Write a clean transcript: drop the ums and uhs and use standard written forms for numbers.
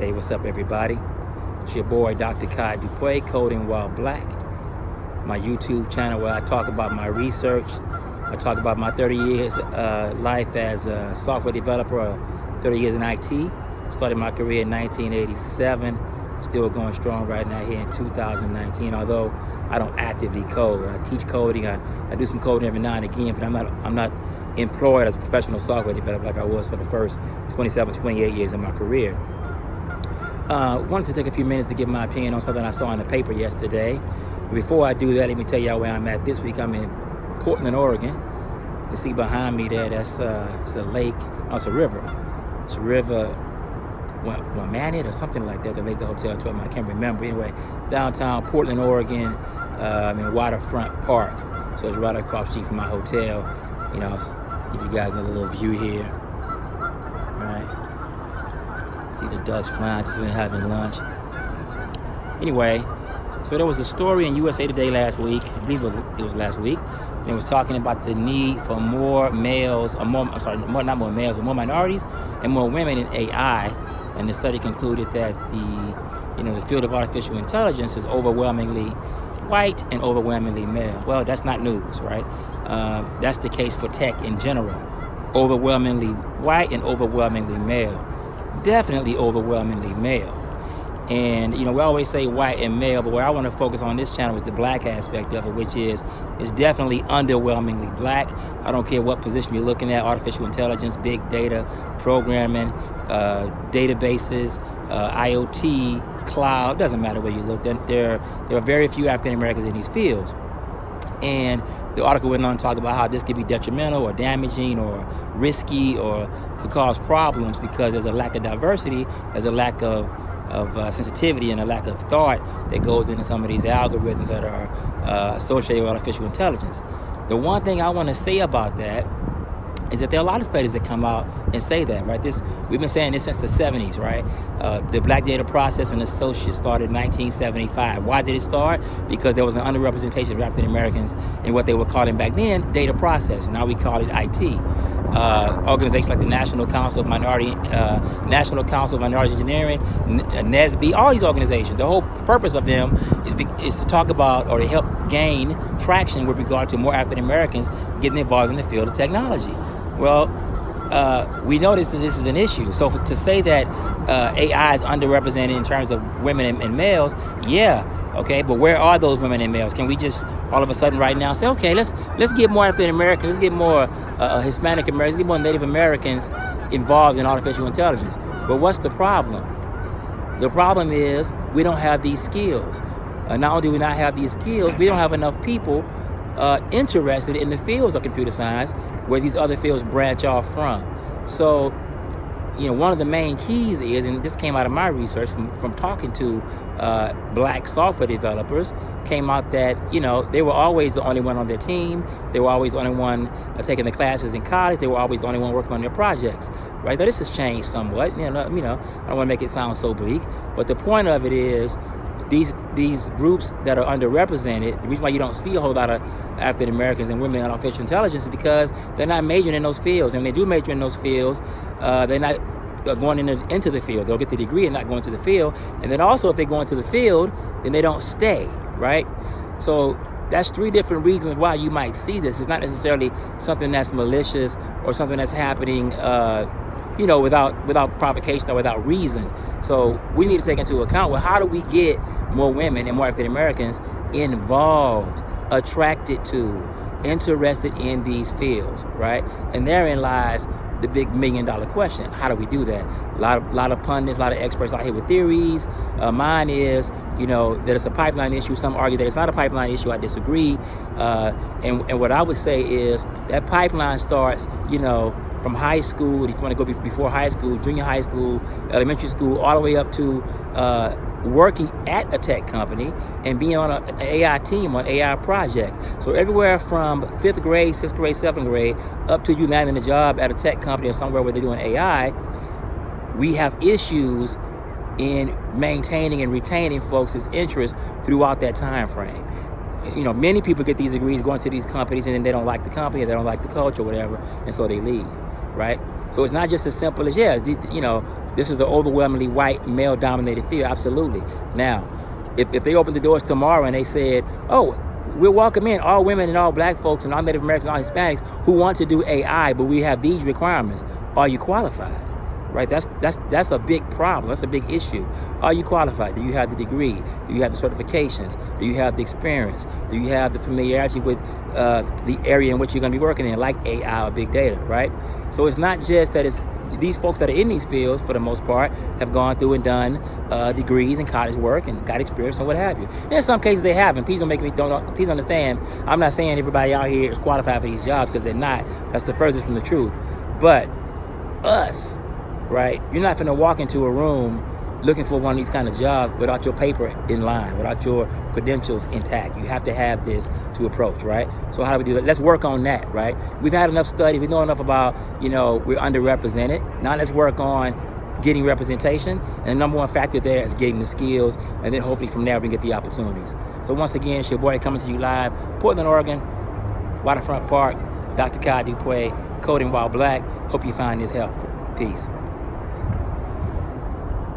Hey, what's up, everybody? It's your boy, Dr. Kai Dupuy, Coding While Black. My YouTube channel where I talk about my research. I talk about my 30 years life as a software developer, 30 years in IT. Started my career in 1987. Still going strong right now here in 2019, although I don't actively code. I teach coding. I do some coding every now and again, but I'm not employed as a professional software developer like I was for the first 27, 28 years of my career. Wanted to take a few minutes to give my opinion on something I saw in the paper yesterday. Before I do that, let me tell y'all where I'm at this week. I'm in Portland, Oregon. You see behind me there, that's it's a lake. Oh, it's a river. It's a river, Willamette or something like that. The lake, the hotel told me, I can't remember. Anyway, downtown Portland, Oregon, in Waterfront Park. So it's right across the street from my hotel. You know, give you guys a little view here. All right. See the ducks flying, just been having lunch. Anyway, so there was a story in USA Today last week, I believe it was last week, and it was talking about the need for more males, or more, I'm sorry, not more males, but more minorities and more women in AI. And the study concluded that the field of artificial intelligence is overwhelmingly white and overwhelmingly male. Well, that's not news, right? That's the case for tech in general. Overwhelmingly white and overwhelmingly male. Definitely overwhelmingly male. And we always say white and male, but where I want to focus on this channel is the black aspect of it, which is definitely underwhelmingly black. I don't care what position you're looking at: artificial intelligence, big data, programming, databases, IoT, cloud. Doesn't matter where you look. There are very few African Americans in these fields. And the article went on to talk about how this could be detrimental or damaging or risky or could cause problems because there's a lack of diversity, there's a lack of sensitivity and a lack of thought that goes into some of these algorithms that are associated with artificial intelligence. The one thing I want to say about that is that there are a lot of studies that come out and say that, right? We've been saying this since the 70s, right? The Black Data Processing Associates started in 1975. Why did it start? Because there was an underrepresentation of African Americans in what they were calling back then data processing. Now we call it IT. Organizations like the National Council of Minority Engineering, NSB, all these organizations, the whole purpose of them is to talk about or to help gain traction with regard to more African Americans getting involved in the field of technology. Well, we noticed that this is an issue. So to say that AI is underrepresented in terms of women and males, yeah, okay, but where are those women and males? Can we just all of a sudden right now say, okay, let's get more African Americans, let's get more Hispanic Americans, let's get more Native Americans involved in artificial intelligence? But what's the problem? The problem is we don't have these skills. Not only do we not have these skills, we don't have enough people interested in the fields of computer science where these other fields branch off from. So, one of the main keys is, and this came out of my research from talking to black software developers, came out that, they were always the only one on their team. They were always the only one taking the classes in college. They were always the only one working on their projects, right? Now, this has changed somewhat. I don't want to make it sound so bleak, but the point of it is these groups that are underrepresented, the reason why you don't see a whole lot of African Americans and women in artificial intelligence is because they're not majoring in those fields. And when they do major in those fields, they're not going into the field. They'll get the degree and not going to the field. And then also if they go into the field, then they don't stay, right? So that's three different reasons why you might see this. It's not necessarily something that's malicious or something that's happening without provocation or without reason. So we need to take into account, well, how do we get more women and more African Americans involved, attracted to, interested in these fields, right? And therein lies the big $1 million question. How do we do that? A lot of pundits, a lot of experts out here with theories. Mine is, that it's a pipeline issue. Some argue that it's not a pipeline issue. I disagree. And what I would say is that pipeline starts, from high school, if you want to go before high school, junior high school, elementary school, all the way up to working at a tech company and being on an AI team, on an AI project. So everywhere from 5th grade, 6th grade, 7th grade, up to you landing a job at a tech company or somewhere where they're doing AI, we have issues in maintaining and retaining folks' interest throughout that time frame. Many people get these degrees going to these companies and then they don't like the company or they don't like the culture or whatever, and so they leave, right? So it's not just as simple as, you know, this is the overwhelmingly white, male-dominated field. Absolutely. Now, if they open the doors tomorrow and they said, oh, we'll welcome in all women and all black folks and all Native Americans and all Hispanics who want to do AI, but we have these requirements. Are you qualified? Right? That's a big problem. That's a big issue. Are you qualified? Do you have the degree? Do you have the certifications? Do you have the experience? Do you have the familiarity with the area in which you're going to be working in, like AI or big data, right? So it's not just that it's these folks that are in these fields, for the most part, have gone through and done degrees and college work and got experience and what have you. And in some cases they haven't. Please understand, I'm not saying everybody out here is qualified for these jobs, because they're not. That's the furthest from the truth. But us, right? You're not gonna walk into a room looking for one of these kind of jobs without your paper in line, without your credentials intact. You have to have this to approach, right? So how do we do that? Let's work on that, right? We've had enough study. We know enough about, you know, we're underrepresented. Now let's work on getting representation. And the number one factor there is getting the skills. And then hopefully from there we can get the opportunities. So once again, it's your boy coming to you live, Portland, Oregon, Waterfront Park, Dr. Kai Dupuy, coding while black. Hope you find this helpful. Peace.